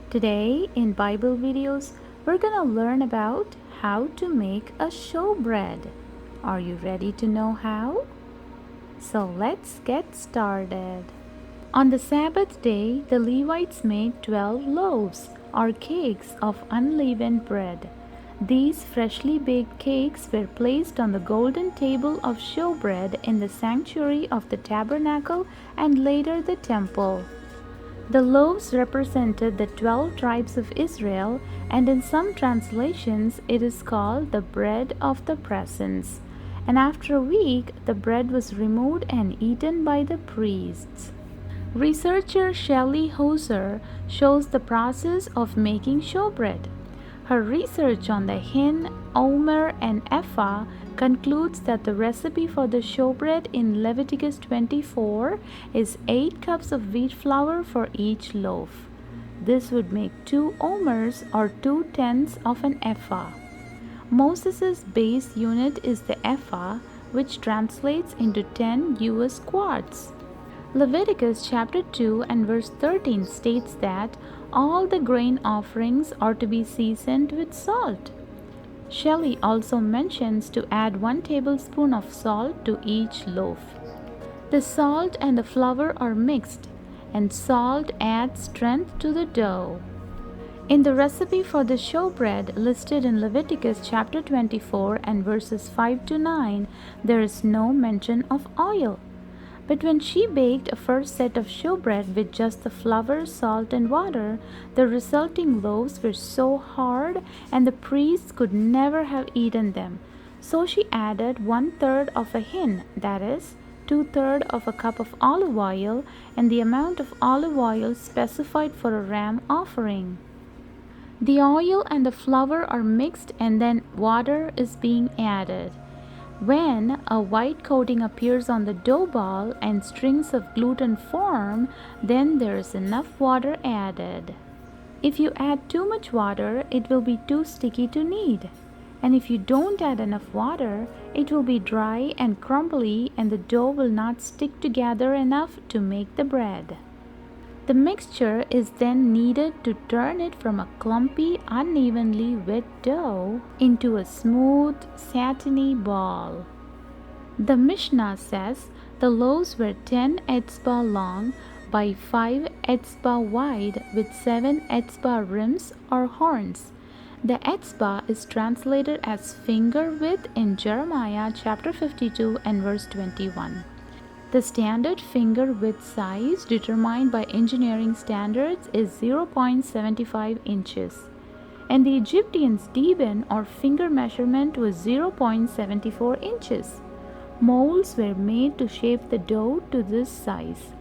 Today in Bible videos, we're gonna learn about how to make a showbread. Are you ready to know how? So let's get started. On the Sabbath day, the Levites made 12 loaves or cakes of unleavened bread. These freshly baked cakes were placed on the golden table of showbread in the sanctuary of the tabernacle and later the temple. The loaves represented the 12 tribes of Israel, and in some translations it is called the bread of the presence. And after a week, the bread was removed and eaten by the priests. Researcher Shelley Hauser shows the process of making showbread. Her research on the hin, omer, and ephah concludes that the recipe for the showbread in Leviticus 24 is 8 cups of wheat flour for each loaf. This would make 2 omers or 2/10 of an ephah. Moses' base unit is the ephah, which translates into 10 US quarts. Leviticus chapter 2 and verse 13 states that all the grain offerings are to be seasoned with salt. Shelley also mentions to add 1 tablespoon of salt to each loaf. The salt and the flour are mixed, and salt adds strength to the dough. In the recipe for the showbread listed in Leviticus chapter 24 and verses 5 to 9, there is no mention of oil. But when she baked a first set of showbread with just the flour, salt, and water, the resulting loaves were so hard and the priests could never have eaten them. So she added 1/3 of a hin, that is, 2/3 of a cup of olive oil, and the amount of olive oil specified for a ram offering. The oil and the flour are mixed and then water is being added. When a white coating appears on the dough ball and strings of gluten form, then there is enough water added. If you add too much water, it will be too sticky to knead. And if you don't add enough water, it will be dry and crumbly and the dough will not stick together enough to make the bread. The mixture is then needed to turn it from a clumpy, unevenly wet dough into a smooth, satiny ball. The Mishnah says the loaves were 10 etzbah long by 5 etzbah wide with 7 etzbah rims or horns. The etzbah is translated as finger width in Jeremiah chapter 52 and verse 21. The standard finger width size determined by engineering standards is 0.75 inches, and the Egyptians' deben or finger measurement was 0.74 inches. Molds were made to shape the dough to this size.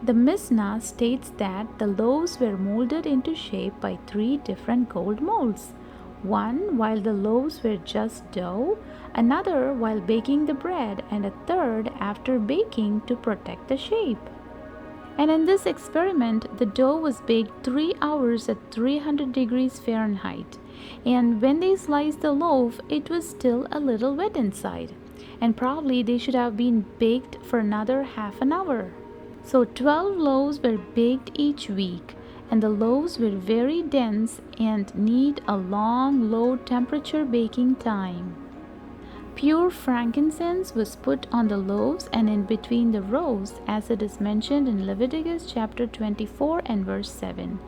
The Mishnah states that the loaves were molded into shape by 3 different gold molds. One while the loaves were just dough, another while baking the bread, and a third after baking to protect the shape. And in this experiment, the dough was baked 3 hours at 300 degrees Fahrenheit. And when they sliced the loaf, it was still a little wet inside. And probably they should have been baked for another half an hour. So 12 loaves were baked each week. And the loaves were very dense and need a long, low temperature baking time. Pure frankincense was put on the loaves and in between the rows, as it is mentioned in Leviticus chapter 24 and verse 7.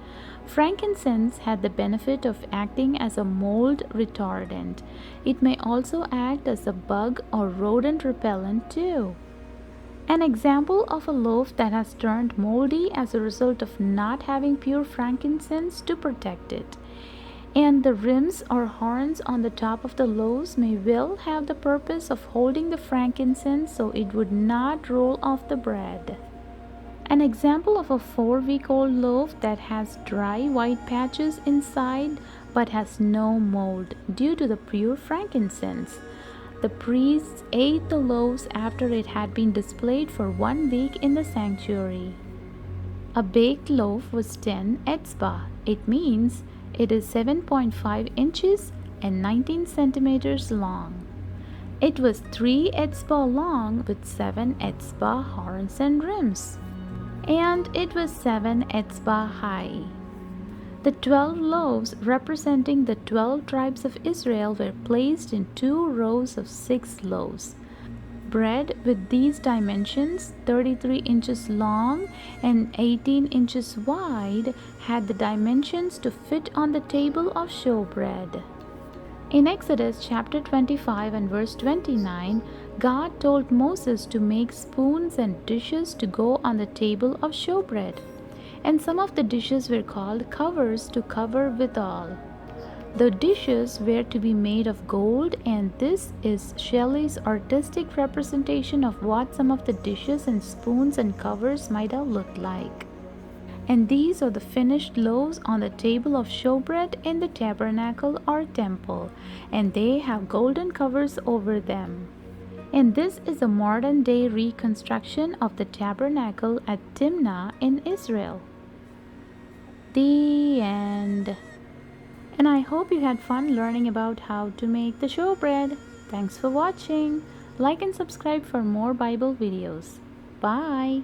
Frankincense had the benefit of acting as a mold retardant. It may also act as a bug or rodent repellent too. An example of a loaf that has turned moldy as a result of not having pure frankincense to protect it. And the rims or horns on the top of the loaves may well have the purpose of holding the frankincense so it would not roll off the bread. An example of a 4-week-old loaf that has dry white patches inside but has no mold due to the pure frankincense. The priests ate the loaves after it had been displayed for 1 week in the sanctuary. A baked loaf was 10 etzbah. It means it is 7.5 inches and 19 centimeters long. It was 3 etzbah long with 7 etzbah horns and rims. And it was 7 etzbah high. The 12 loaves, representing the 12 tribes of Israel, were placed in 2 rows of 6 loaves. Bread with these dimensions, 33 inches long and 18 inches wide, had the dimensions to fit on the table of showbread. In Exodus chapter 25 and verse 29, God told Moses to make spoons and dishes to go on the table of showbread. And some of the dishes were called covers to cover withal. The dishes were to be made of gold, and this is Shelley's artistic representation of what some of the dishes and spoons and covers might have looked like. And these are the finished loaves on the table of showbread in the tabernacle or temple, and they have golden covers over them. And this is a modern day reconstruction of the tabernacle at Timnah in Israel. The end. And I hope you had fun learning about how to make the showbread. Thanks for watching. Like and subscribe for more Bible videos. Bye.